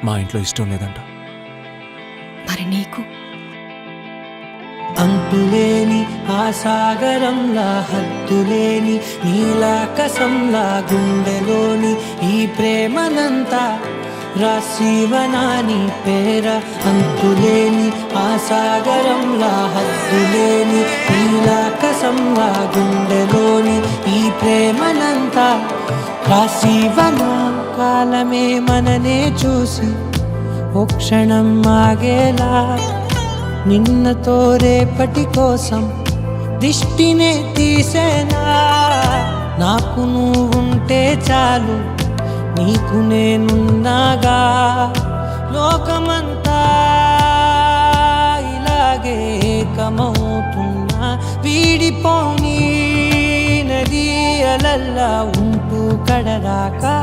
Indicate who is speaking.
Speaker 1: మా ఇంట్లో ఇష్టం లేదంట.
Speaker 2: మరి నీకు?
Speaker 3: అంతులేని ఆ సాగరంలా, హద్దులేని నీలాకసంలా, గుండెలోని ఈ ప్రేమనంతా రాసివనాని పేర. అంతులేని ఆ సాగరంలా, హద్దులేని నీలాకసంలా, గుండెలోని ఈ ప్రేమనంతా రాసివనా. కాలమే మననే చూసి ఓ క్షణం ఆగేలా, నిన్నతో రేపటి కోసం దిష్టినే తీసేనా. నాకు నువ్వుంటే చాలు, నీకు నేనున్నాగా, లోకమంతా ఇలాగే ఏకమవుతున్నా. వీడిపోని నది అలల్లా ఉంటూ కడరాకా.